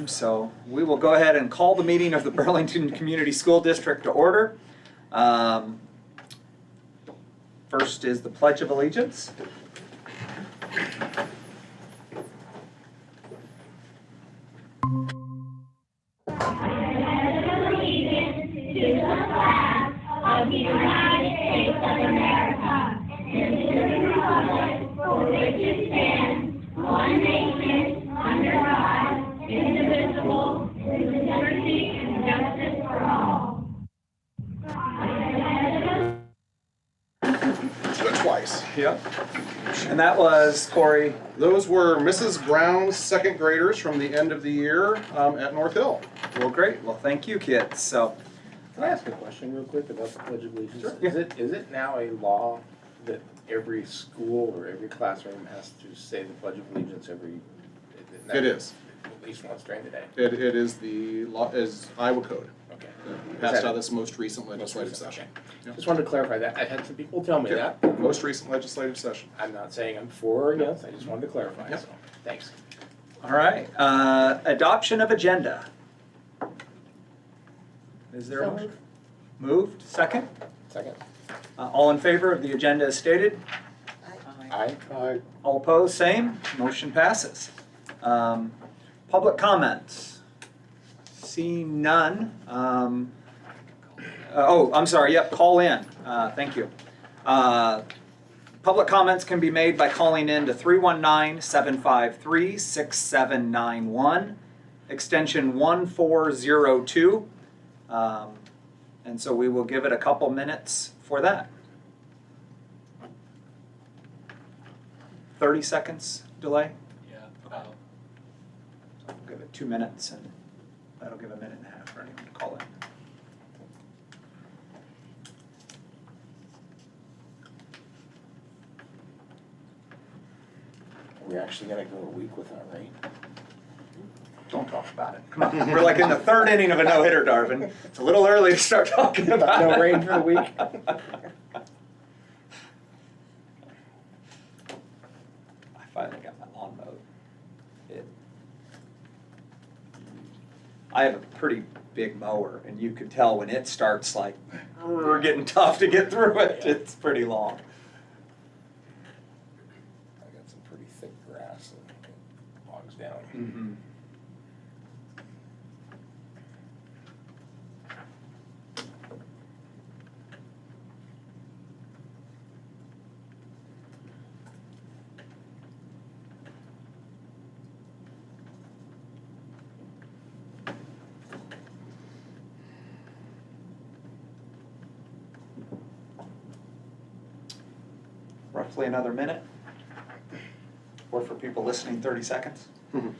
So we will go ahead and call the meeting of the Burlington Community School District to order. First is the Pledge of Allegiance. Of the United States of America and to the republic for which it stands, one nation, under God, indivisible, with liberty and justice for all. Twice. Yep. And that was, Corey? Those were Mrs. Brown's second graders from the end of the year at North Hill. Well, great. Well, thank you, kids. So, Can I ask a question real quick about the Pledge of Allegiance? Sure. Is it now a law that every school or every classroom has to say the Pledge of Allegiance every? It is. At least once during the day. It is the law, is Iowa code. Okay. Passed out this most recent legislative session. Okay. Yep. Just wanted to clarify that. I've had some people tell me Yeah. that. Most recent legislative session. I'm not saying I'm for or against. I just wanted to clarify. Yep. So thanks. all right. Adoption of agenda. Is there a motion? Moved. Second? Second. All in favor of the agenda as stated? Aye. Aye. All opposed, same. Motion passes. Public comments. Seeing none. I'm sorry. Yep, call in. Thank you. Public comments can be made by calling in to 319-753-6791, extension 1402. And so we will give it a couple minutes for that. 30 seconds delay? Yeah. So I'll give it 2 minutes, and that'll give a minute and a half for anyone to call in. We're actually gonna go a week without rain. Don't talk about it. Come on, we're like in the third inning of a no-hitter, Darvin. It's a little early to start talking about it. No rain for the week? I finally got my lawn mowed. I have a pretty big mower, and you could tell when it starts like, we're getting tough to get through it. It's pretty long. I got some pretty thick grass and it bogs down. Mm-hmm. Roughly another minute, or for people listening, 30 seconds. Mhm.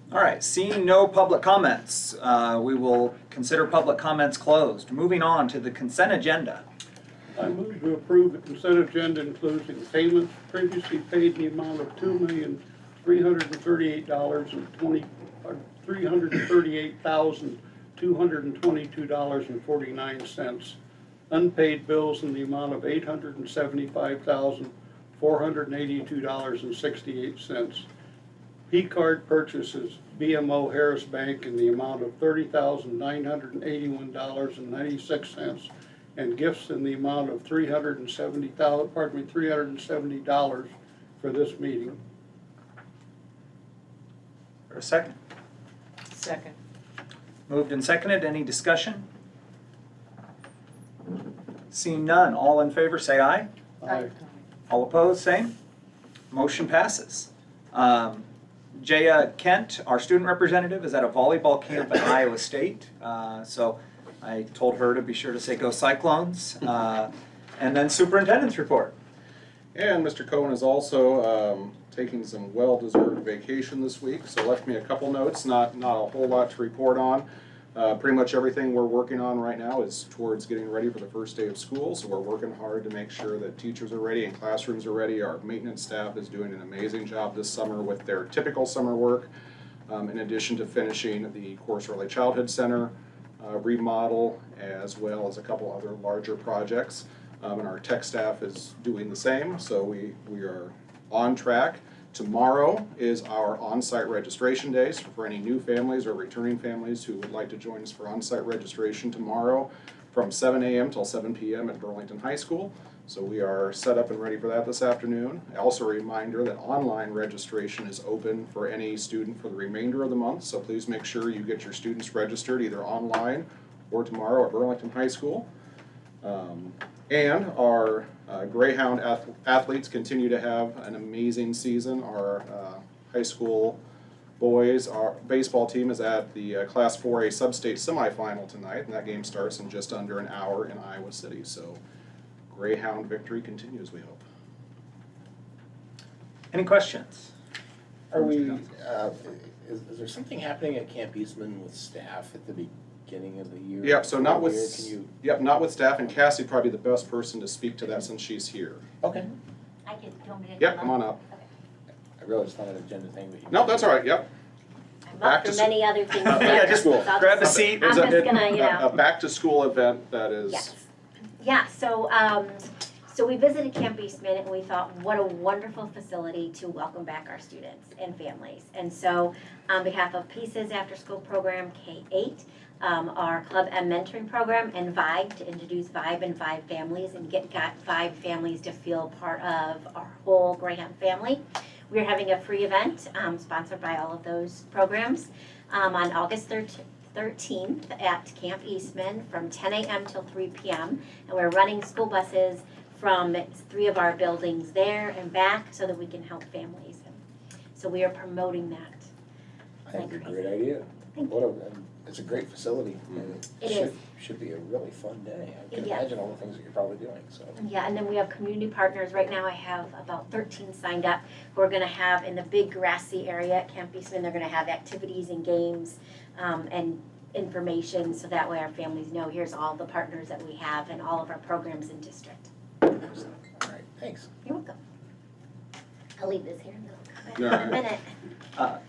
All right, seeing no public comments, we will consider public comments closed. Moving on to the consent agenda. I move to approve the consent agenda including payments previously paid in the amount of $338,222.49. Unpaid bills in the amount of $875,482.68. P-card purchases, BMO Harris Bank in the amount of $30,981.96, and gifts in the amount of $370 for this meeting. For a second. Second. Moved and seconded. Any discussion? Seeing none, all in favor say aye. Aye. All opposed, same. Motion passes. Jaya Kent, our student representative, is at a volleyball camp at Iowa State. So I told her to be sure to say go Cyclones. And then Superintendents Report. And Mr. Cohen is also taking some well-deserved vacation this week, so left me a couple notes, not a whole lot to report on. Pretty much everything we're working on right now is towards getting ready for the first day of school, so we're working hard to make sure that teachers are ready and classrooms are ready. Our maintenance staff is doing an amazing job this summer with their typical summer work, in addition to finishing the Course Early Childhood Center remodel, as well as a couple other larger projects. And our tech staff is doing the same, so we are on track. Tomorrow is our on-site registration day, so for any new families or returning families who would like to join us for on-site registration tomorrow from 7 a.m. till 7 p.m. at Burlington High School. So we are set up and ready for that this afternoon. Also a reminder that online registration is open for any student for the remainder of the month, so please make sure you get your students registered either online or tomorrow at Burlington High School. And our Greyhound athletes continue to have an amazing season. Our high school boys, our baseball team is at the Class 4A sub-state semifinal tonight, and that game starts in just under an hour in Iowa City. So Greyhound victory continues, we hope. Any questions? Are we, is there something happening at Camp Eastman with staff at the beginning of the year? Yep, so not with, Can you? not with staff, and Cassie probably the best person to speak to that since she's here. Okay. I can, do you want me to? Yep, come on up. I realize it's not an agenda thing, but you. No, that's all right, yep. I'm Back up to for many other things. Yeah, just So I'll grab a just- seat. I'm There's just gonna, you know. A back-to-school event that is. Yes. Yeah, so we visited Camp Eastman and we thought, what a wonderful facility to welcome back our students and families. And so on behalf of Pieces After School Program K-8, our Club M Mentoring Program, and Vibe, to introduce Vibe and Vibe families and get Vibe families to feel part of our whole Greyhound family. We're having a free event sponsored by all of those programs on August 13th at Camp Eastman from 10 a.m. till 3 p.m. And we're running school buses from 3 of our buildings there and back so that we can help families. So we are promoting that. I think it's a great idea. Thank What a, it's a great facility. and It should- is. Should be a really fun day. I can Yeah. imagine all the things that you're probably doing, so. Yeah, and then we have community partners. Right now I have about 13 signed up who are gonna have in the big grassy area at Camp Eastman, they're gonna have activities and games and information so that way our families know here's all the partners that we have and all of our programs in district. Excellent. All right, thanks. You're welcome. I'll leave this here and then I'll come Yeah. back in a minute.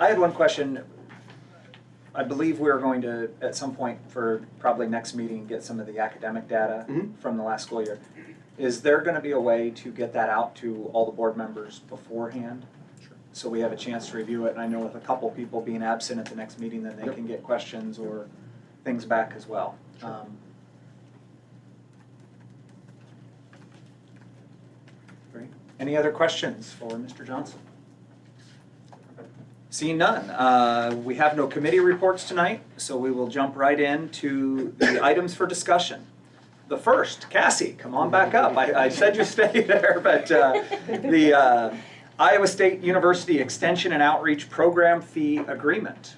I had one question. I believe we're going to, at some point for probably next meeting, get some of the academic data Mhm. from the last school year. Is there going to be a way to get that out to all the board members beforehand? Sure. So we have a chance to review it, and I know with a couple people being absent at the next meeting, then they Yep. can get questions or things back as well. Sure. Great. Any other questions for Mr. Johnson? Seeing none, we have no committee reports tonight, so we will jump right into the items for discussion. The first, Cassie, come on back up. I said you stay there, but the Iowa State University Extension and Outreach Program Fee Agreement.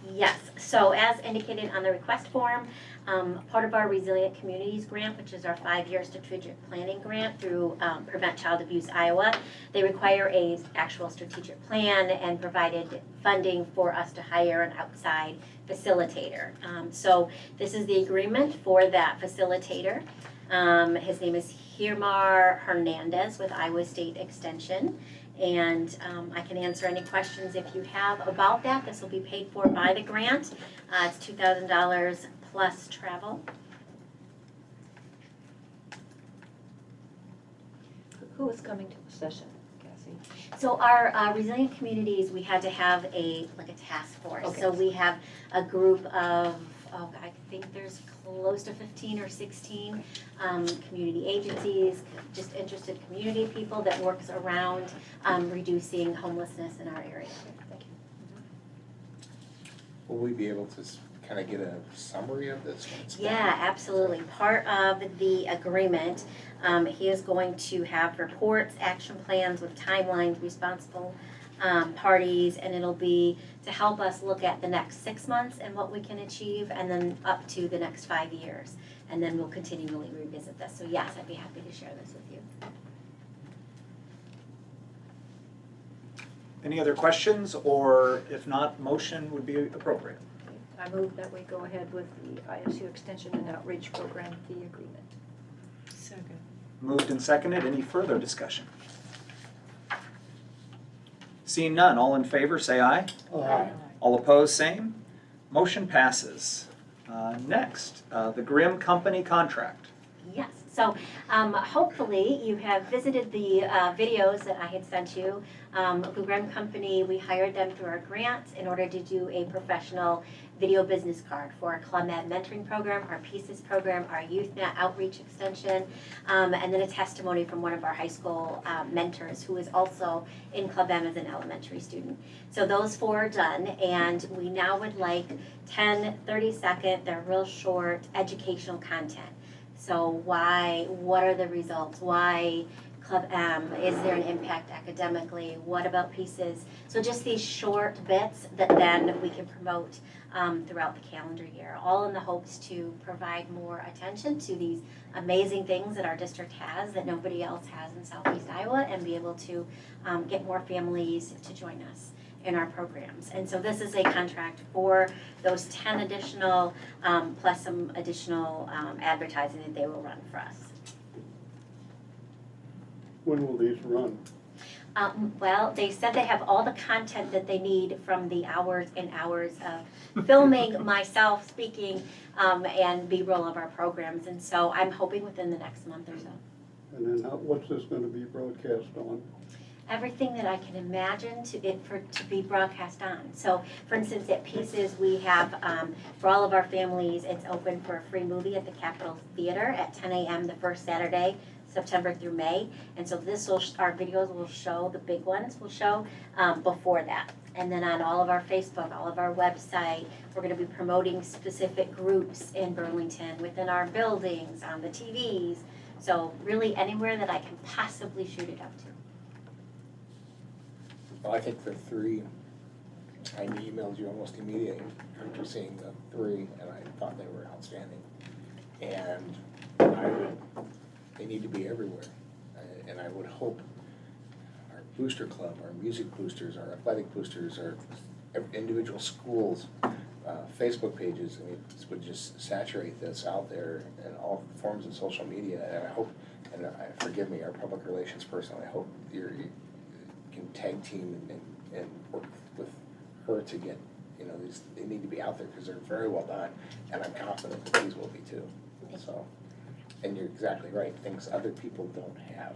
Yes, so as indicated on the request form, part of our Resilient Communities Grant, which is our 5-year strategic planning grant through Prevent Child Abuse Iowa, they require a actual strategic plan and provided funding for us to hire an outside facilitator. So this is the agreement for that facilitator. His name is Hirmar Hernandez with Iowa State Extension. And I can answer any questions if you have about that. This will be paid for by the grant. It's $2,000 plus travel. Who is coming to the session, Cassie? So our resilient communities, we had to have a task force. Okay. So we have a group of, I think there's close to 15 or 16 community agencies, just interested community people that works around reducing homelessness in our area. Will we be able to kind of get a summary of this? when it's done? Yeah, absolutely. Part of the agreement, he is going to have reports, action plans with timelines, responsible parties, and it'll be to help us look at the next 6 months and what we can achieve, and then up to the next 5 years. and then we'll continually revisit this. So yes, I'd be happy to share this with you. Any other questions, or if not, motion would be appropriate? I move that we go ahead with the ISU Extension and Outreach Program fee agreement. Second. Moved and seconded. Any further discussion? Seeing none, all in favor, say aye. Aye. All opposed, same. Motion passes. Next, the Grimm Company contract. Yes, so hopefully you have visited the videos that I had sent you. The Grimm Company, we hired them through our grant in order to do a professional video business card for our Club Med mentoring program, our Pieces program, our YouthNet outreach extension, and then a testimony from one of our high school mentors who is also in Club M as an elementary student. So those 4 are done, and we now would like 10, 30-second, they're real short, educational content. So why, what are the results? Why Club M? Is there an impact academically? What about Pieces? So just these short bits that then we can promote throughout the calendar year, all in the hopes to provide more attention to these amazing things that our district has that nobody else has in Southeast Iowa, and be able to get more families to join us in our programs. And so this is a contract for those 10 additional, plus some additional advertising that they will run for us. When will these run? Well, they said they have all the content that they need from the hours and hours of filming myself speaking and B-roll of our programs. And so I'm hoping within the next month or so. And then what's this gonna be broadcast on? Everything that I can imagine to be broadcast on. So, for instance, at Pieces, we have, for all of our families, it's open for a free movie at the Capitol Theater at 10 a.m. the first Saturday, September through May. And so our videos will show, the big ones will show before that. And then on all of our Facebook, all of our website, we're gonna be promoting specific groups in Burlington, within our buildings, on the TVs. So really anywhere that I can possibly shoot it up to. Well, I think for 3, I emailed you almost immediately after seeing the 3, and I thought they were outstanding. And they need to be everywhere. And I would hope our booster club, our music boosters, our athletic boosters, our individual schools, Facebook pages, I mean, this would just saturate this out there in all forms of social media. And I hope, and forgive me, our public relations person, I hope you can tag team and work with her to get, these, they need to be out there because they're very well done, and I'm confident that these will be too. So, and you're exactly right, things other people don't have,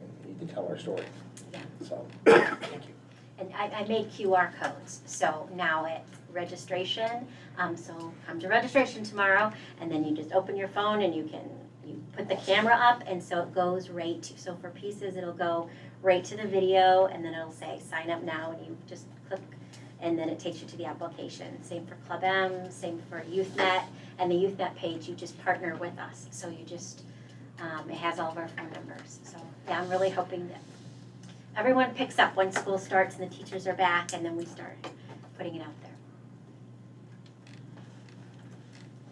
and we need to tell our story. Yeah. So, thank you. And I made QR codes, so now at registration, so come to registration tomorrow, and then you just open your phone and you put the camera up, and so it goes right to, so for Pieces, it'll go right to the video, and then it'll say sign up now, and you just click, and then it takes you to the application. Same for Club M, same for YouthNet, and the YouthNet page, you just partner with us, so you just, it has all of our phone numbers. So yeah, I'm really hoping that everyone picks up when school starts and the teachers are back, and then we start putting it out there.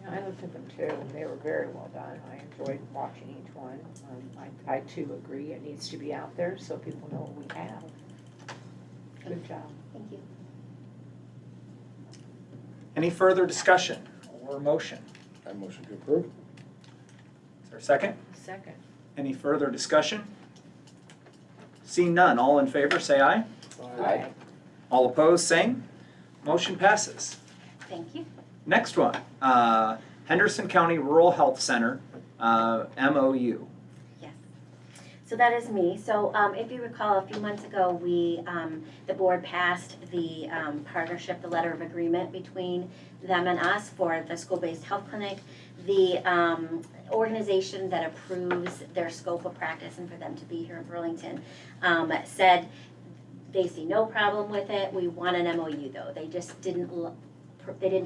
I looked at them too, and they were very well done. I enjoyed watching each one. I too agree, it needs to be out there so people know what we have. Good job. Thank you. Any further discussion or motion? I motion to approve. Is there a second? Second. Any further discussion? Seeing none, all in favor, say aye. Aye. All opposed, same. Motion passes. Thank you. Next one, Henderson County Rural Health Center, MOU. Yes. So that is me. So if you recall, a few months ago, the board passed the partnership, the letter of agreement between them and us for the school-based health clinic. The organization that approves their scope of practice and for them to be here in Burlington said they see no problem with it. We want an MOU though. They just didn't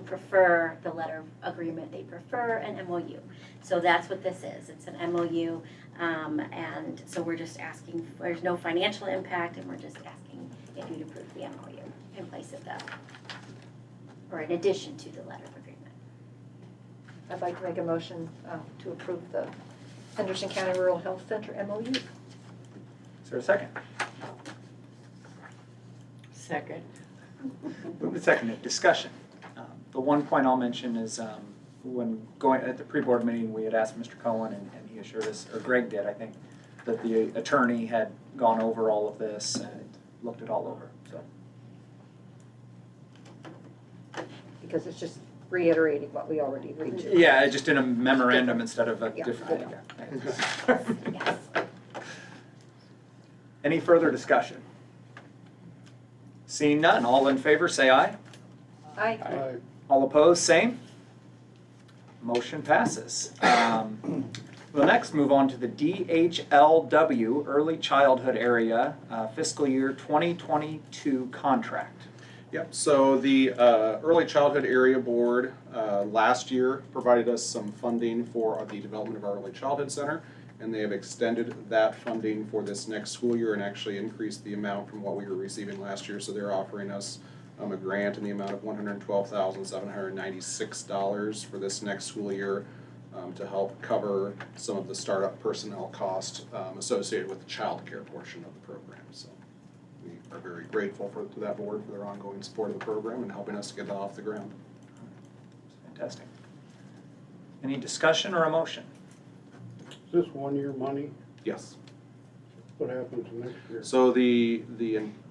prefer the letter of agreement. They prefer an MOU. So that's what this is. It's an MOU, and so we're just asking, there's no financial impact, and we're just asking if you'd approve the MOU in place of that, or in addition to the letter of agreement. I'd like to make a motion to approve the Henderson County Rural Health Center MOU. Is there a second? Second. Moved and seconded, discussion. The one point I'll mention is when going, at the pre-board meeting, we had asked Mr. Cohen, and he assured us, or Greg did, I think, that the attorney had gone over all of this and looked it all over, so. Because it's just reiterating what we already agreed to. Yeah, just in a memorandum instead of a Yeah, different. Yes. Any further discussion? Seeing none, all in favor say aye. Aye. All opposed, same. Motion passes. We'll next move on to the DHLW Early Childhood Area Fiscal Year 2022 contract. Yep, so the Early Childhood Area Board last year provided us some funding for the development of our Early Childhood Center, and they have extended that funding for this next school year and actually increased the amount from what we were receiving last year. So they're offering us a grant in the amount of $112,796 for this next school year to help cover some of the startup personnel cost associated with the child care portion of the program. So we are very grateful to that board for their ongoing support of the program and helping us to get it off the ground. Fantastic. Any discussion or a motion? Is this 1 year money? Yes. What happens next year? So the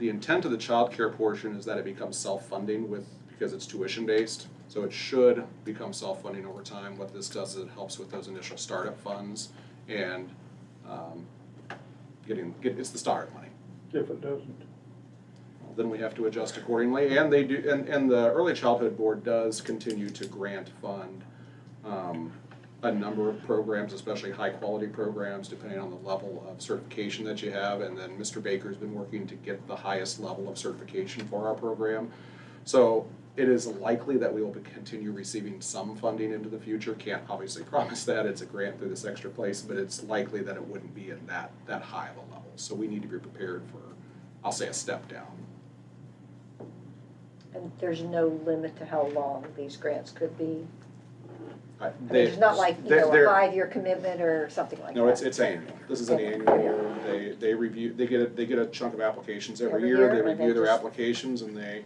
intent of the child care portion is that it becomes self-funding because it's tuition-based. So it should become self-funding over time. What this does is it helps with those initial startup funds and it's the startup money. If it doesn't? Then we have to adjust accordingly. And they do, and the Early Childhood Board does continue to grant fund a number of programs, especially high-quality programs, depending on the level of certification that you have. And then Mr. Baker's been working to get the highest level of certification for our program. So it is likely that we will continue receiving some funding into the future. Can't obviously promise that. It's a grant through this extra place, but it's likely that it wouldn't be at that high of a level. So we need to be prepared for, I'll say, a step down. And there's no limit to how long these grants could be? I I mean, it's not like, a they're- 5-year commitment or something like that? No, it's annual. This is an annual year. They review, they get a chunk of applications every Every year. year, They and review they their just- applications and they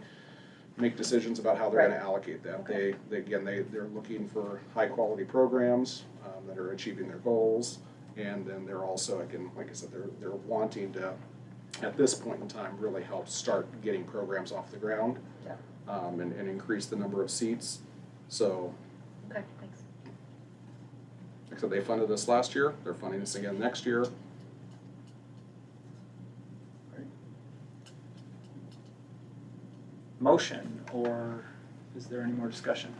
make decisions about how they're gonna Right. allocate that. Okay. They're looking for high-quality programs that are achieving their goals. And then they're also, again, like I said, they're wanting to, at this point in time, really help start getting programs off the ground. Yeah. And increase the number of seats. So, Okay, thanks. like I said, they funded us last year. They're funding us again next year. Motion, or is there any more discussion?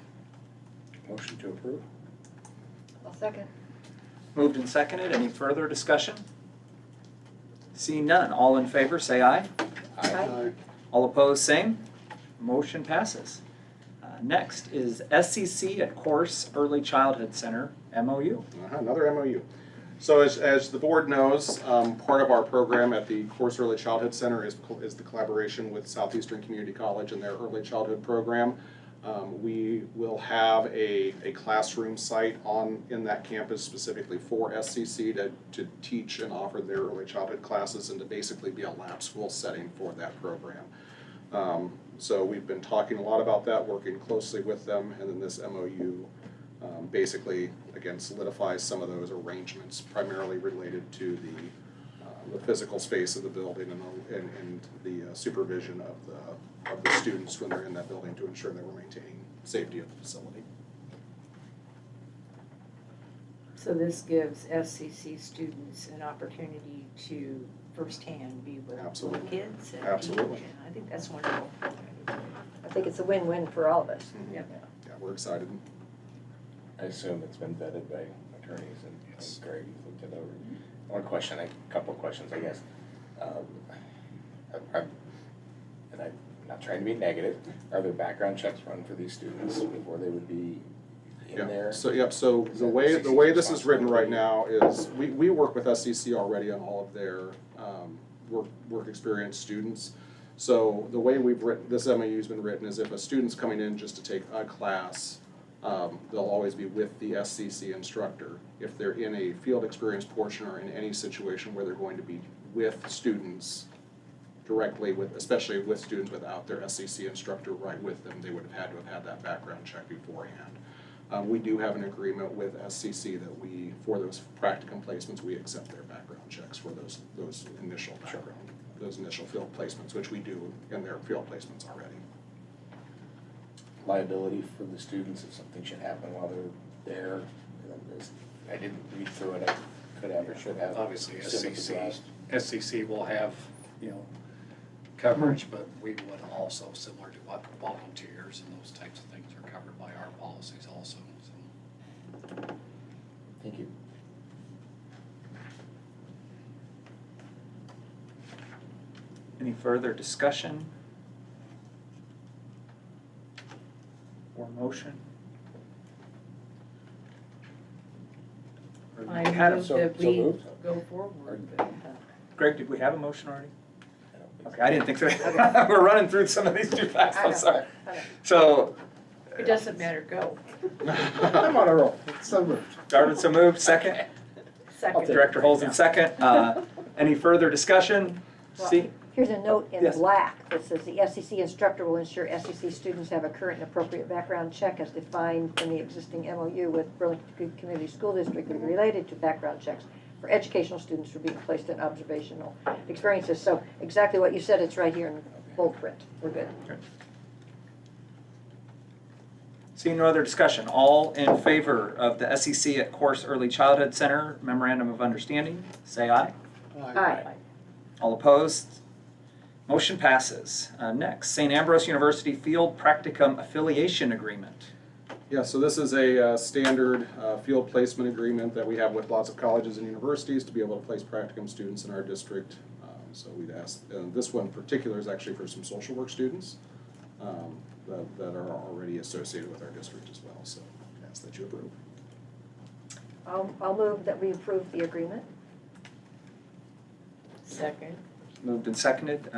Motion to approve? I'll second. Moved and seconded, any further discussion? Seeing none, all in favor say aye. Aye. All opposed, same. Motion passes. Next is SCC at Course Early Childhood Center, MOU. Another MOU. So as the board knows, part of our program at the Course Early Childhood Center is the collaboration with Southeastern Community College and their early childhood program. We will have a classroom site in that campus specifically for SCC to teach and offer their early childhood classes and to basically be a lab school setting for that program. So we've been talking a lot about that, working closely with them, and then this MOU basically, again, solidifies some of those arrangements primarily related to the physical space of the building and the supervision of the students when they're in that building to ensure that we're maintaining safety of the facility. So this gives SCC students an opportunity to firsthand be with Absolutely. little kids and Absolutely. teach, and I think that's wonderful. I think it's a win-win for all of us. Yep. Yeah, we're excited. I assume it's been vetted by attorneys and Yes. Greg looked it over. One question, a couple of questions, I guess. And I'm not trying to be negative, are there background checks run for these students before they would be in there? So Is the that way 60's this is written right responsibility? now is, we work with SCC already on all of their work experience students. So the way we've written, this MOU's been written is if a student's coming in just to take a class, they'll always be with the SCC instructor. If they're in a field experience portion or in any situation where they're going to be with students directly with, especially with students without their SCC instructor right with them, they would have had to have had that background check beforehand. We do have an agreement with SCC that we, for those practicum placements, we accept their background checks for those initial background, those initial field placements, which we do in their field placements already. Liability for the students if something should happen while they're there. I didn't read through it, I could have or should have. Obviously, Specific addressed. SCC will have, coverage, but we would also, similar to what volunteers and those types of things are covered by our policies also, so. Thank you. Any further discussion? Or motion? Or I we had a- move so- that so we moved. go forward. with that. Greg, did we have a motion already? I don't think Okay, I didn't think so. We're running through some of these too fast, I I'm know, sorry. I know. So, It doesn't matter, go. I'm on a roll. So moved. Darvin, so moved, second. Second. Director Holzen, second. Any further discussion? See? Here's a note in Yes. black that says the SEC instructor will ensure SEC students have a current and appropriate background check as defined in the existing MOU with Burlington Community School District related to background checks for educational students for being placed in observational experiences. So exactly what you said, it's right here in bold print. We're good. Seeing no other discussion, all in favor of the SEC at Course Early Childhood Center Memorandum of Understanding, say aye. Aye. All opposed? Motion passes. Next, St. Ambrose University Field Practicum Affiliation Agreement. Yeah, so this is a standard field placement agreement that we have with lots of colleges and universities to be able to place practicum students in our district. So we'd ask, and this one in particular is actually for some social work students that are already associated with our district as well. So I ask that you approve. I'll move that we approve the agreement. Second. Moved and seconded.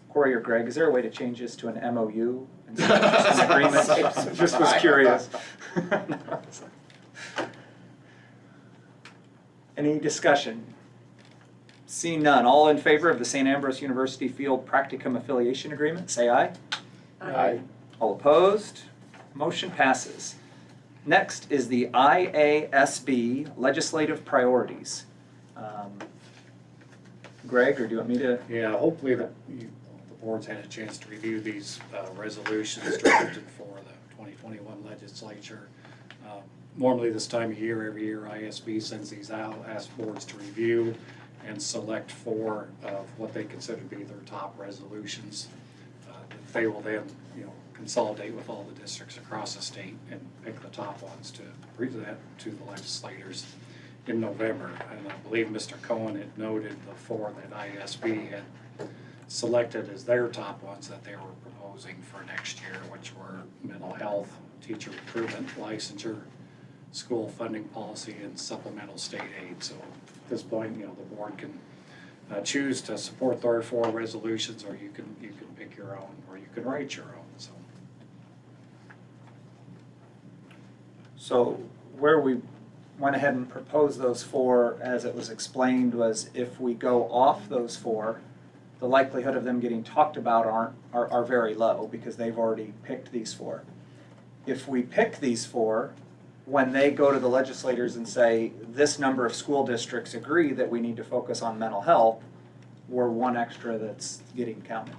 Corey or Greg, is there a way to change this to an MOU instead of just an agreement? Just was curious. Any discussion? Seeing none, all in favor of the St. Ambrose University Field Practicum Affiliation Agreement, say aye. Aye. All opposed? Motion passes. Next is the IASB Legislative Priorities. Greg, or do you want me to? Yeah, hopefully the board's had a chance to review these resolutions drafted for the 2021 legislature. Normally this time of year, every year ISB sends these out, asks boards to review and select four of what they consider to be their top resolutions. That they will then, consolidate with all the districts across the state and pick the top ones to present to the legislators in November. And I believe Mr. Cohen had noted the four that ISB had selected as their top ones that they were proposing for next year, which were mental health, teacher recruitment, licensure, school funding policy, and supplemental state aid. So at this point, the board can choose to support their four resolutions, or you can pick your own, or you can write your own. So where we went ahead and proposed those four, as it was explained, was if we go off those four, the likelihood of them getting talked about are very low because they've already picked these four. If we pick these four, when they go to the legislators and say, this number of school districts agree that we need to focus on mental health, we're one extra that's getting counted.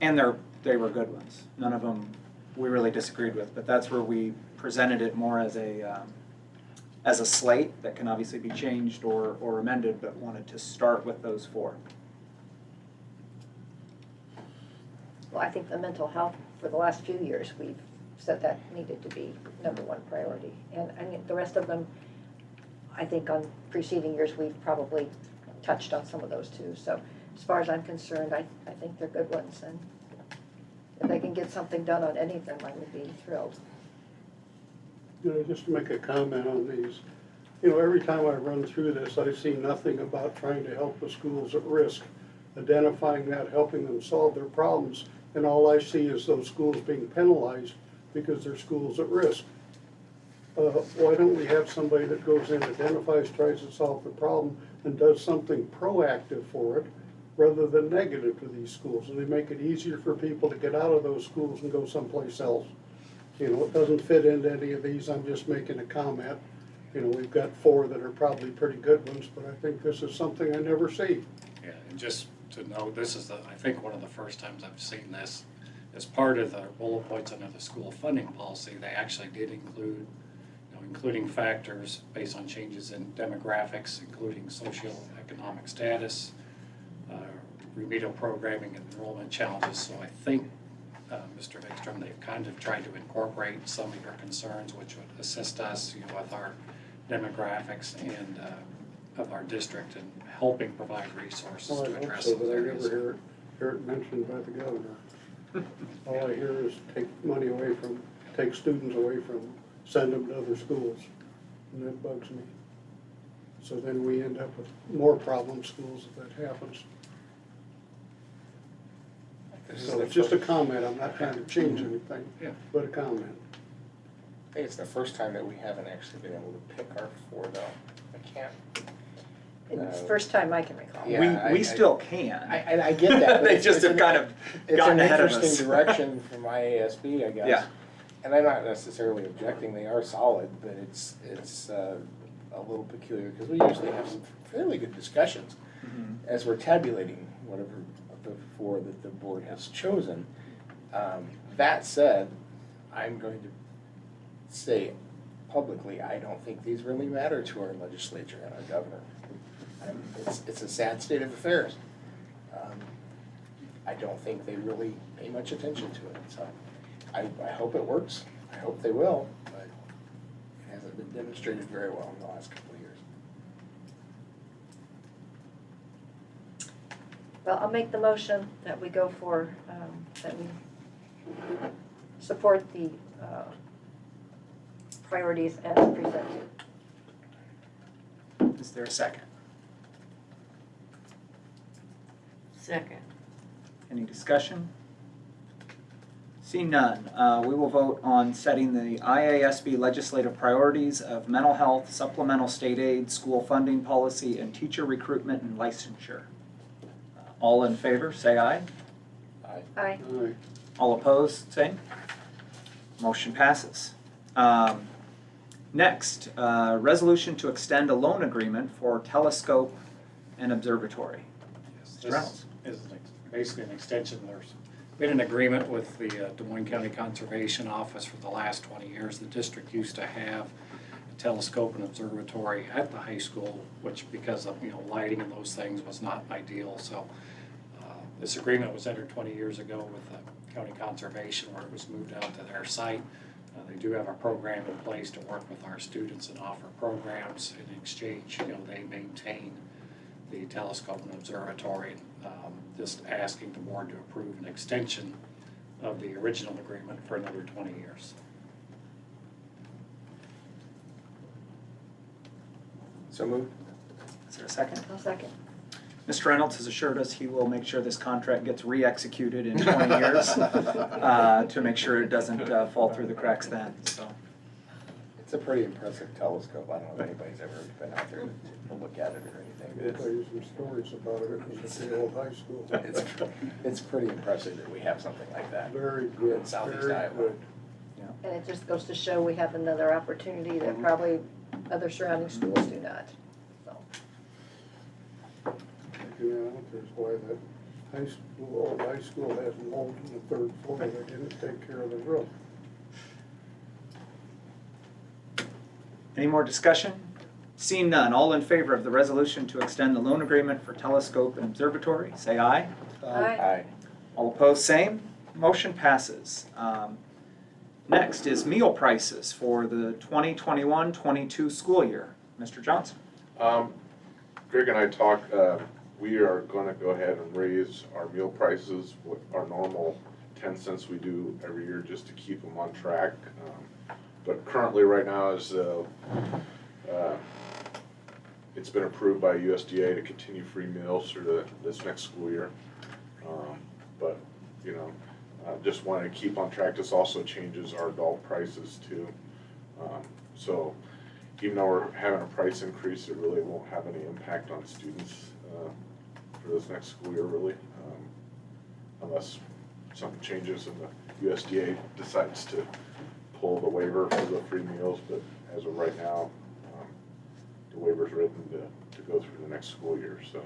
And they were good ones. None of them we really disagreed with, but that's where we presented it more as a slate that can obviously be changed or amended, but wanted to start with those four. Well, I think the mental health, for the last few years, we've said that needed to be #1 priority. And I mean, the rest of them, I think on preceding years, we've probably touched on some of those too. So as far as I'm concerned, I think they're good ones. And if they can get something done on any of them, I would be thrilled. Just to make a comment on these, every time I run through this, I see nothing about trying to help the schools at risk, identifying that, helping them solve their problems, and all I see is those schools being penalized because their school's at risk. Why don't we have somebody that goes in, identifies, tries to solve the problem, and does something proactive for it, rather than negative to these schools, and they make it easier for people to get out of those schools and go someplace else. You know, it doesn't fit into any of these, I'm just making a comment. You know, we've got 4 that are probably pretty good ones, but I think this is something I never see. Yeah, and just to know, this is I think one of the first times I've seen this. As part of the bullet points under the school funding policy, they actually did include, including factors based on changes in demographics, including socioeconomic status, remedial programming and enrollment challenges. So I think, Mr. Vikstrom, they've kind of tried to incorporate some of your concerns, which would assist us, with our demographics and of our district and helping provide resources Well, to I hope address so, those but I areas. never hear it mentioned by the governor. All I hear is take students away from, send them to other schools, and that bugs me. So then we end up with more problem schools if that happens. So it's just a comment, I'm not trying to change anything, Yeah. but a comment. I think it's the first time that we haven't actually been able to pick our 4 though. I can't. It's the first time I can recall. Yeah, We I- still can. And I get that. but They it's- just it's have an- kind of It's gotten an ahead of us. interesting direction from IASB, I guess. Yeah. And I'm not necessarily objecting, they are solid, but it's a little peculiar, because we usually have some fairly good discussions Mhm. as we're tabulating whatever of the 4 that the board has chosen. That said, I'm going to say publicly, I don't think these really matter to our legislature and our governor. It's a sad state of affairs. I don't think they really pay much attention to it, so I hope it works. I hope they will, but it hasn't been demonstrated very well in the last couple of years. Well, I'll make the motion that we go for, that we support the priorities as presented. Is there a second? Second. Any discussion? Seeing none, we will vote on setting the IASB legislative priorities of mental health, supplemental state aid, school funding policy, and teacher recruitment and licensure. All in favor, say aye. Aye. All right. All opposed, same. Motion passes. Next, resolution to extend a loan agreement for telescope and observatory. Yes, Mr. Reynolds. This is basically an extension. There's been an agreement with the Des Moines County Conservation Office for the last 20 years. The district used to have a telescope and observatory at the high school, which because of lighting and those things was not ideal. So this agreement was entered 20 years ago with the county conservation, where it was moved out to their site. They do have a program in place to work with our students and offer programs. In exchange, they maintain the telescope and observatory. Just asking the board to approve an extension of the original agreement for another 20 years. So moved. Is there a second? I'll second. Mr. Reynolds has assured us he will make sure this contract gets re-executed in 20 years to make sure it doesn't fall through the cracks then, so. It's a pretty impressive telescope. I don't know if anybody's ever been out there to look at it or anything. I'll tell you some stories about it, it was at the old high school. It's pretty impressive that we have something like that. Very good, In Southeast very Iowa. good. And it just goes to show we have another opportunity that probably other surrounding schools do not, so. Yeah, there's why that old high school has mold in the 3rd floor, they didn't take care of the roof. Any more discussion? Seeing none, all in favor of the resolution to extend the loan agreement for telescope and observatory, say aye. Aye. All opposed, same. Motion passes. Next is meal prices for the 2021-22 school year. Mr. Johnson. Greg and I talked, we are gonna go ahead and raise our meal prices with our normal 10 cents we do every year just to keep them on track. But currently right now is, it's been approved by USDA to continue free meals through this next school year. But, just wanted to keep on track. This also changes our adult prices too. So even though we're having a price increase, it really won't have any impact on students for this next school year, really, unless something changes and the USDA decides to pull the waiver for the free meals. But as of right now, the waiver's written to go through the next school year. So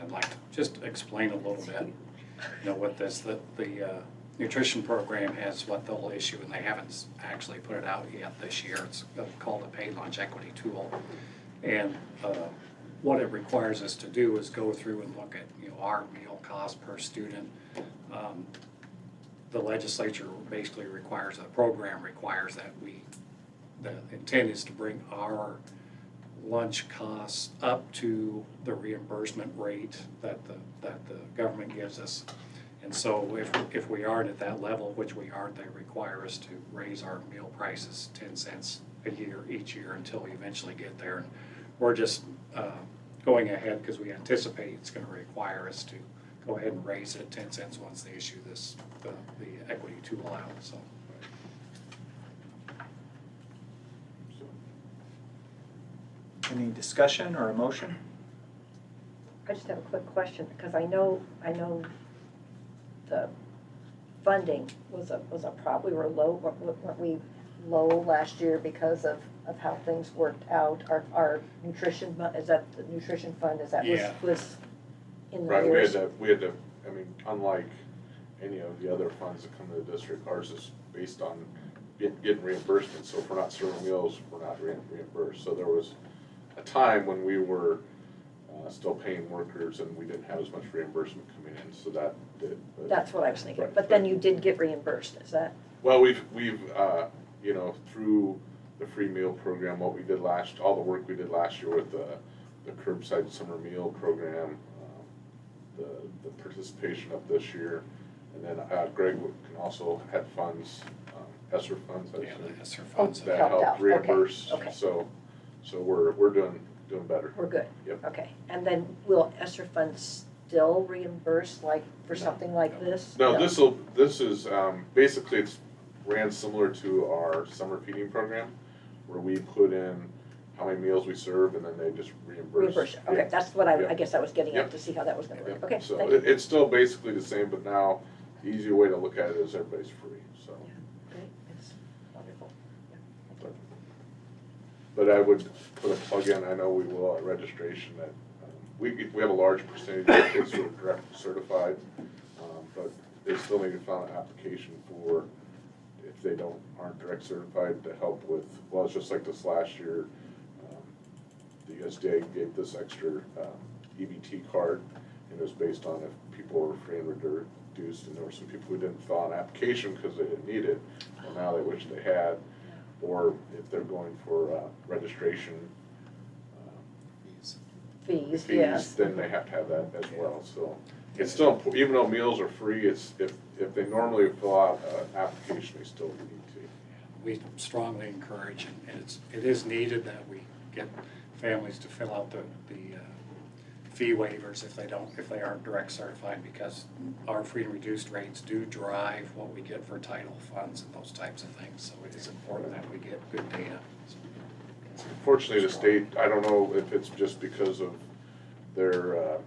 I'd like to just explain a little bit, what this, the nutrition program has what they'll issue, and they haven't actually put it out yet this year. It's called a Paid Lunch Equity Tool. And what it requires us to do is go through and look at, our meal cost per student. The legislature basically requires, the program requires that the intent is to bring our lunch costs up to the reimbursement rate that the government gives us. And so if we aren't at that level, which we aren't, they require us to raise our meal prices 10 cents a year each year until we eventually get there. And we're just going ahead because we anticipate it's going to require us to go ahead and raise it 10 cents once they issue the equity tool out. So. Any discussion or a motion? I just have a quick question, because I know the funding was a problem. We were low, weren't we low last year because of how things worked out? Our nutrition, is that the nutrition fund, Yeah. was in the right, years? we had to, I mean, unlike any of the other funds that come to the district, ours is based on getting reimbursement. So if we're not serving meals, we're not reimbursed. So there was a time when we were still paying workers and we didn't have as much reimbursement coming in, so that did. But, That's what I was thinking, right, but then you did get reimbursed, is that? well, we've through the free meal program, all the work we did last year with the curbside summer meal program, the participation of this year, and then Greg can also had funds, ESSER funds, I Yeah, assume, the ESSER funds. that helped out. helped reimburse. Okay. So we're doing better. We're good? Yep. Okay, and then will ESSER funds still reimburse, like, for something like this? No, this is, basically it's ran similar to our summer feeding program, where we put in how many meals we serve and then they just reimburse. Reimburse, okay, that's what I Yep. guess I was getting at, Yep. to see how that was gonna work. Yep. Okay, So thank you. it's still basically the same, but now the easier way to look at it is everybody's free, so. Great, it's wonderful. But I would put a plug in, I know we will at registration, that we have a large percentage of kids who are direct certified, but they still need to file an application for, if they aren't direct certified, to help with, well, it's just like this last year, the USDA gave this extra EBT card, and it was based on if people were free and reduced, and there were some people who didn't file an application because they didn't need it, well, now they wish they had, or if they're going for registration Fees, fees, yes. then they have to have that as well, so. It's still, even though meals are free, it's, if they normally fill out an application, they still need to. We strongly encourage, and it is needed that we get families to fill out the fee waivers if they aren't direct certified, because our free and reduced rates do drive what we get for title funds and those types of things, so it is important that we get good data. Unfortunately, the state, I don't know if it's just because of their,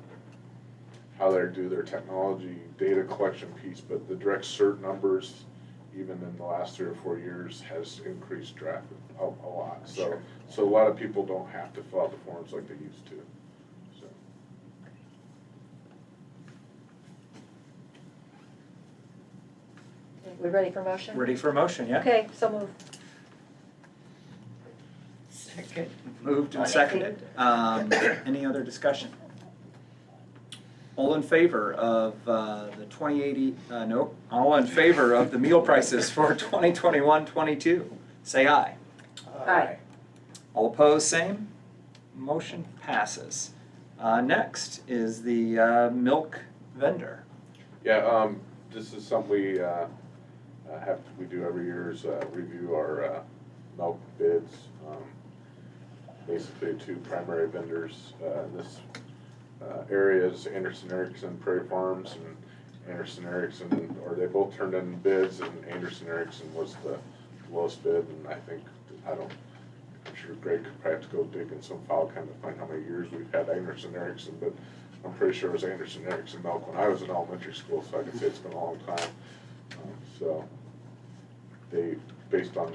how they do their technology data collection piece, but the direct cert numbers, even in the last 3 or 4 years, has increased a lot. So, so a lot of people don't have to fill out the forms like they used to, so. We ready for motion? Ready for a motion, yeah? Okay, so move. Second. Moved and seconded. Any other discussion? All in favor of the 2080, all in favor of the meal prices for 2021-22, say aye. Aye. All opposed, same. Motion passes. Next is the milk vendor. Yeah, this is something we do every year, is review our milk bids. Basically, 2 primary vendors in this area is Anderson Erickson Prairie Farms Anderson Erickson, or they both turned in bids, and Anderson Erickson was the lowest bid, and I'm sure Greg could perhaps go dig in some file kind of find how many years we've had Anderson Erickson, but I'm pretty sure it was Anderson Erickson milk when I was in elementary school, so I can say it's been a long time. So they, based on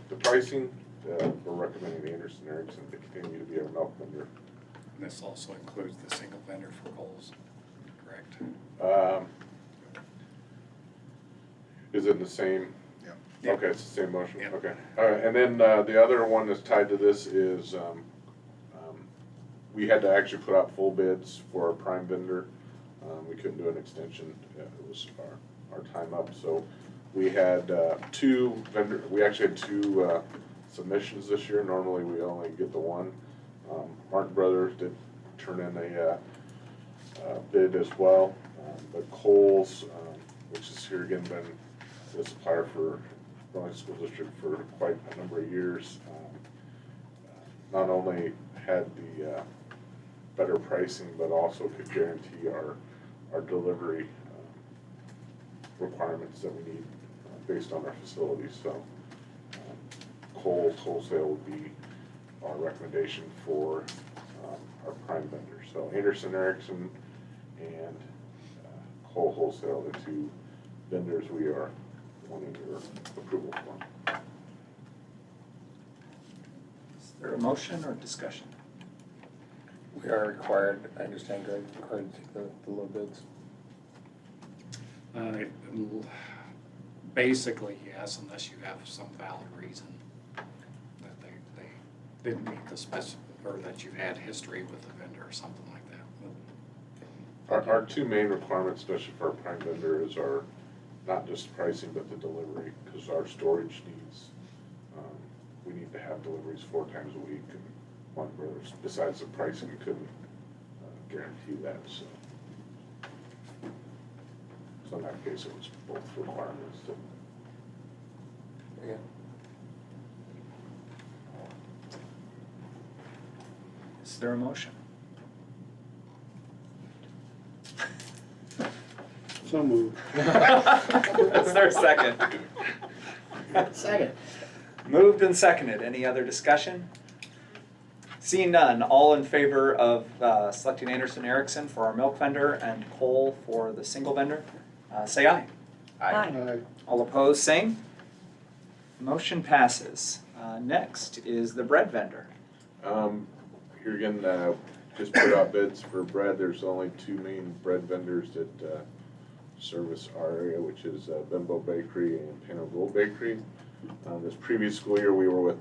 the pricing, we're recommending Anderson Erickson to continue to be our milk vendor. This also includes the single vendor for Kohl's, correct? Is it the same? Yeah. Okay, it's the same motion, Yeah. okay. All right, and then the other one that's tied to this is, we had to actually put out full bids for our prime vendor. We couldn't do an extension, it was our time up, so we had we actually had two submissions this year. Normally we only get the one. Martin Brothers did turn in a bid as well, but Kohl's, which is here again been the supplier for Burlington School District for quite a number of years, not only had the better pricing, but also could guarantee our delivery requirements that we need based on our facilities. So Kohl's wholesale would be our recommendation for our prime vendors. So Anderson Erickson and Kohl wholesale, the two vendors we are wanting your approval for. Is there a motion or discussion? We are required, I understand, Greg, required to take the low bids. Basically, yes, unless you have some valid reason that they didn't meet the or that you've had history with the vendor or something like that. Our two main requirements, especially for our prime vendor, is our, not just pricing, but the delivery, because our storage needs, we need to have deliveries 4 times a week, and one Brothers, besides the pricing, we couldn't guarantee that, so. So in that case, it was both requirements. Yeah. Is there a motion? So moved. Is there a second? Second. Moved and seconded. Any other discussion? Seeing none, all in favor of selecting Anderson Erickson for our milk vendor and Kohl for the single vendor, say aye. Aye. All opposed, same. Motion passes. Next is the bread vendor. Here again, just put out bids for bread. There's only 2 main bread vendors that service our area, which is Bimbo Bakery and Pan and Gold Bakery. This previous school year, we were with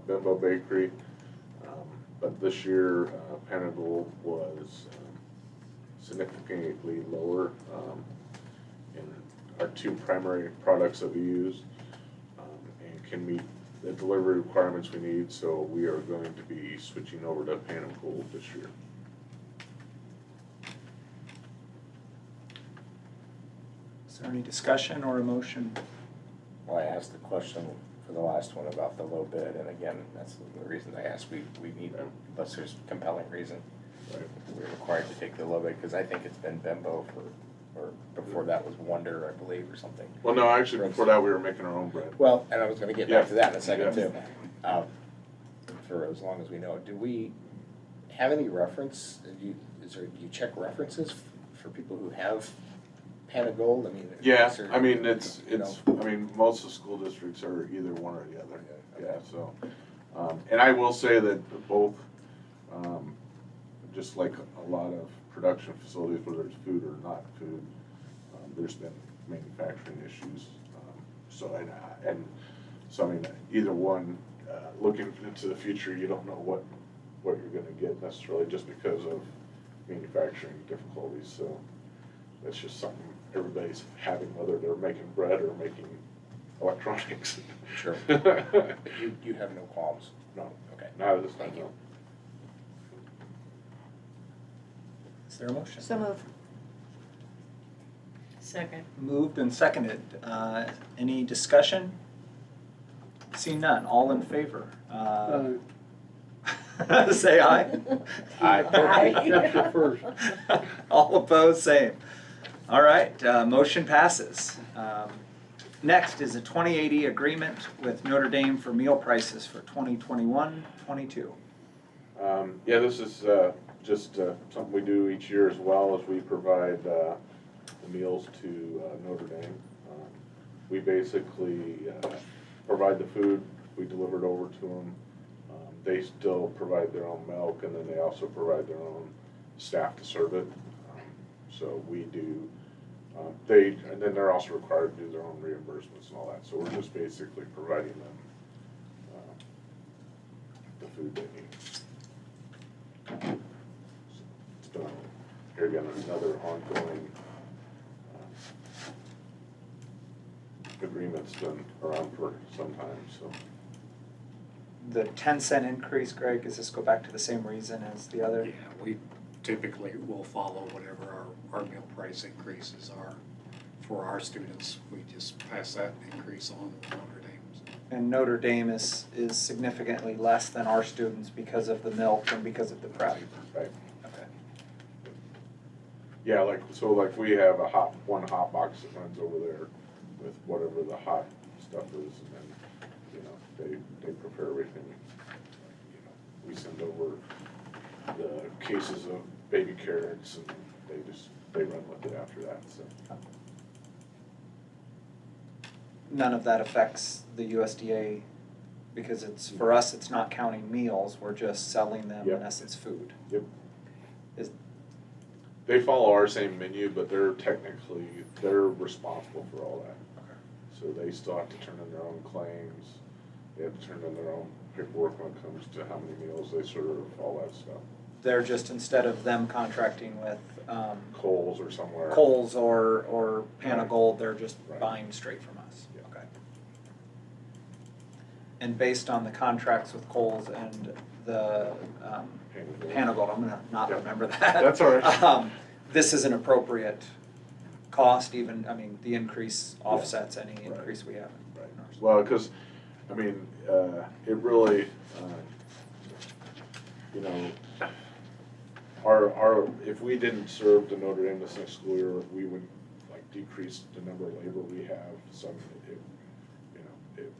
Bimbo Bakery, but this year, Pan and Gold was significantly lower in our 2 primary products that we use, and can meet the delivery requirements we need, so we are going to be switching over to Pan and Gold this year. Is there any discussion or a motion? Well, I asked the question for the last one about the low bid, and again, that's the reason I asked. We need, unless there's compelling reason, we're required to take the low bid, because I think it's been Bimbo or before that was Wonder, I believe, or something. Well, no, actually, before that, we were making our own bread. Well, and I was gonna get back to that in a second Yeah. too. For as long as we know, do we have any reference, do you check references for people who have Pan of Gold? I mean, Yeah, is there- I mean, it's, you know? I mean, most of the school districts are either one or the other, yeah, so. And I will say that both, just like a lot of production facilities, whether it's food or not food, there's been manufacturing issues. So, I mean, either one, looking into the future, you don't know what you're gonna get necessarily just because of manufacturing difficulties, so that's just something everybody's having, whether they're making bread or making electronics. Sure. You have no qualms? No, Okay. not at this time, Thank you. no. Is there a motion? So move. Second. Moved and seconded. Any discussion? Seeing none, all in favor? Say aye. Chapter first. All opposed, same. All right, motion passes. Next is a 2080 agreement with Notre Dame for meal prices for 2021-22. Yeah, this is just something we do each year as well, as we provide the meals to Notre Dame. We basically provide the food, we deliver it over to them. They still provide their own milk, and then they also provide their own staff to serve it. So we do, and then they're also required to do their own reimbursements and all that. So we're just basically providing them the food they need. It's been, here again, another ongoing agreement's been around for some time, so. The 10-cent increase, Greg, does this go back to the same reason as the other? Yeah, we typically will follow whatever our meal price increases are for our students. We just pass that increase on to Notre Dame. And Notre Dame is significantly less than our students because of the milk and because of the prep. Right. Okay. Yeah, like we have one hot box that runs over there with whatever the hot stuff is, and then, you know, they prepare everything. You know, we send over the cases of baby carrots, and they run with it after that, so. None of that affects the USDA because it's, for us, it's not counting meals, we're just selling them in Yep. essence food. Yep. Is, They follow our same menu, but they're responsible for all that. So they still have to turn in their own claims, they have to turn in their own paperwork when it comes to how many meals they serve, all that stuff. they're just, instead of them contracting with Kohl's or somewhere. Kohl's or Panagold, they're just Right. buying straight from us. Yeah. Okay. And based on the contracts with Kohl's and the Panagold, I'm gonna not Yeah. remember that. That's all right. This is an appropriate cost, even, I mean, the increase offsets any Right. increase we have. Right. Well, because, I mean, it really, you know, if we didn't serve the Notre Dame this next school year, we would like decrease the number of labor we have. Some, it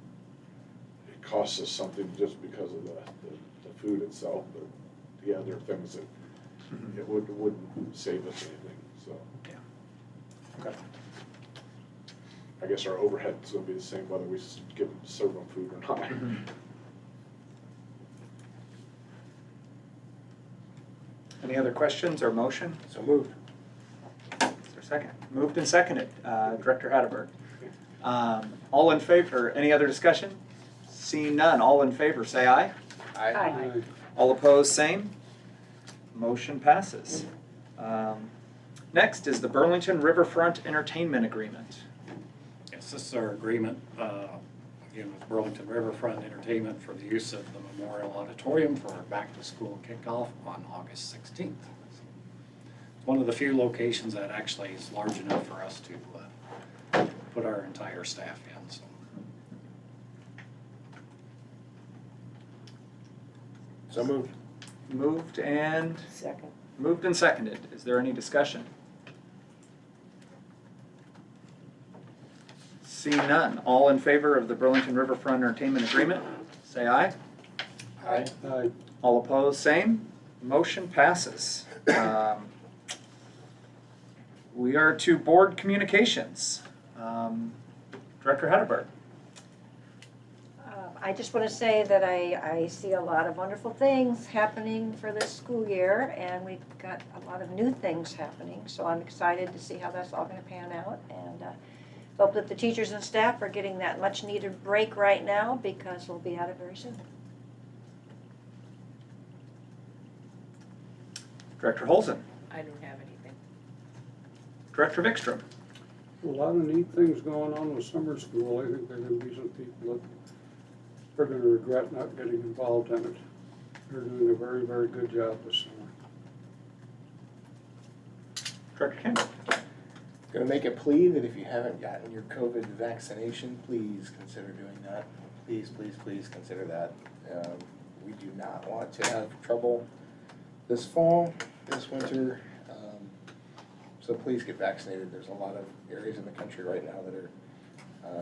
costs us something just because of the food itself, but the other things that it wouldn't save us anything, so. Yeah. Okay. I guess our overhead's gonna be the same whether we serve them food or not. Any other questions or motion? So moved. Is there a second? Moved and seconded. Director Hatterberg. All in favor, any other discussion? Seeing none, all in favor, say aye. Aye. All opposed, same. Motion passes. Next is the Burlington Riverfront Entertainment Agreement. Yes, this is our agreement, again, with Burlington Riverfront Entertainment for the use of the Memorial Auditorium for our back-to-school kickoff on August 16th. It's one of the few locations that actually is large enough for us to put our entire staff in, so. So moved. Moved and seconded. Is there any discussion? Seeing none, all in favor of the Burlington Riverfront Entertainment Agreement, say aye. Aye. All opposed, same. Motion passes. We are to board communications. Director Hatterberg. I just want to say that I see a lot of wonderful things happening for this school year, and we've got a lot of new things happening, so I'm excited to see how that's all going to pan out, and hope that the teachers and staff are getting that much-needed break right now, because we'll be out of it very soon. Director Holzen. I don't have anything. Director Vikstrom. A lot of neat things going on with summer school. I think there are gonna be some people that are gonna regret not getting involved in it. They're doing a very, very good job this summer. Director Campbell. Gonna make a plea that if you haven't gotten your COVID vaccination, please consider doing that. Please, please, please consider that. We do not want to have trouble this fall, this winter. So please get vaccinated. There's a lot of areas in the country right now that are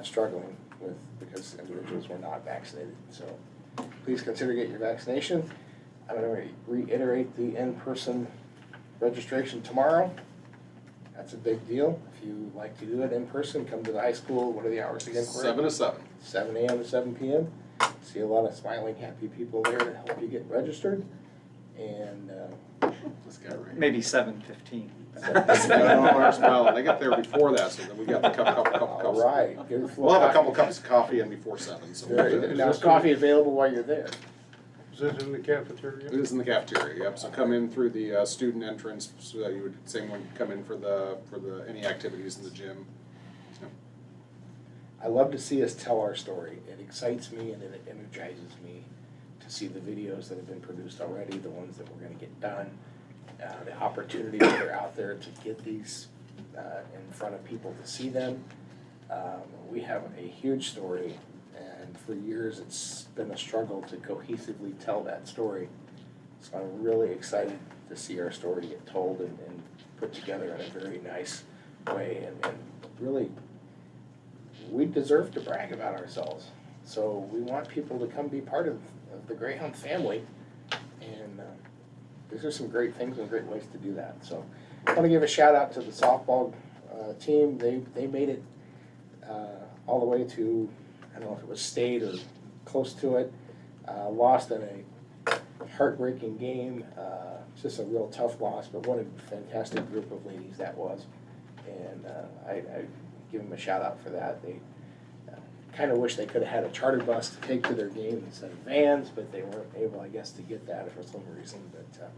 struggling with, because individuals were not vaccinated. So please consider getting your vaccination. I'm going to reiterate the in-person registration tomorrow. That's a big deal. If you like to do it in person, come to the high school. What are the hours again, Corey? 7 to 7. 7 a.m. to 7 p.m. See a lot of smiling, happy people there to help you get registered. And This guy right Maybe 7:15. No, our smile. They get there before that, so then we got the couple all cups. right, give us We'll have a couple cups of coffee in before 7, so. Now, is coffee available while you're there? Is it in the cafeteria? It is in the cafeteria, yep, so come in through the student entrance, so that you would, same when you come in for any activities in the gym. I love to see us tell our story. It excites me and it energizes me to see the videos that have been produced already, the ones that we're gonna get done, the opportunities that are out there to get these in front of people to see them. We have a huge story, and for years it's been a struggle to cohesively tell that story. So I'm really excited to see our story get told and put together in a very nice way, and really, we deserve to brag about ourselves. So we want people to come be part of the Greyhound family, and these are some great things and great ways to do that. So I want to give a shout out to the softball team. They made it all the way to, I don't know if it was state or close to it, lost in a heartbreaking game. Just a real tough loss, but what a fantastic group of ladies that was. And I give them a shout out for that. They kind of wish they could have had a charter bus to take to their game instead of vans, but they weren't able, I guess, to get that for some reason. But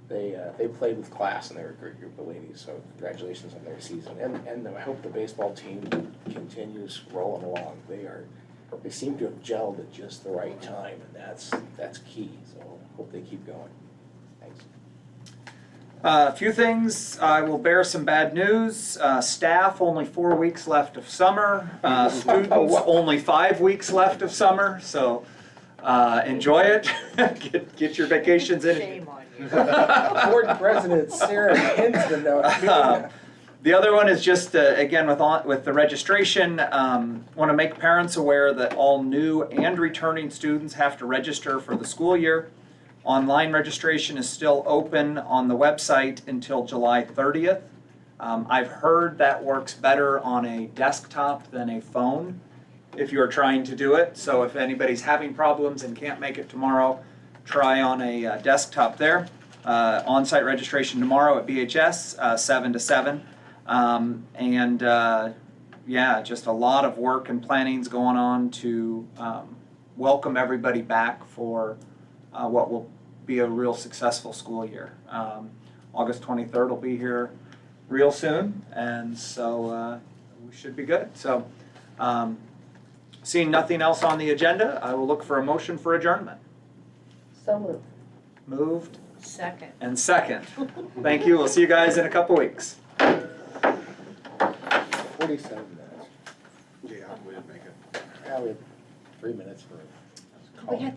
they played with class, and they were a great group of ladies. So congratulations on their season. And I hope the baseball team continues rolling along. They seem to have gelled at just the right time, and that's key. So hope they keep going. Thanks. A few things, I will bear some bad news. Staff, only 4 weeks left of summer. Students, only 5 weeks left of summer, so enjoy it. Get your vacations in. Shame on you. Board President Sarah Hinsman. The other one is just, again, with the registration, want to make parents aware that all new and returning students have to register for the school year. Online registration is still open on the website until July 30th. I've heard that works better on a desktop than a phone if you're trying to do it. So if anybody's having problems and can't make it tomorrow, try on a desktop there. On-site registration tomorrow at BHS, 7 to 7. Yeah, just a lot of work and planning's going on to welcome everybody back for what will be a real successful school year. August 23rd will be here real soon, and so we should be good. So, seeing nothing else on the agenda, I will look for a motion for adjournment. So moved. Moved Second. and second. Thank you. We'll see you guys in a couple weeks. 47 minutes. Yeah, we didn't make it. Yeah, we have 3 minutes for. We had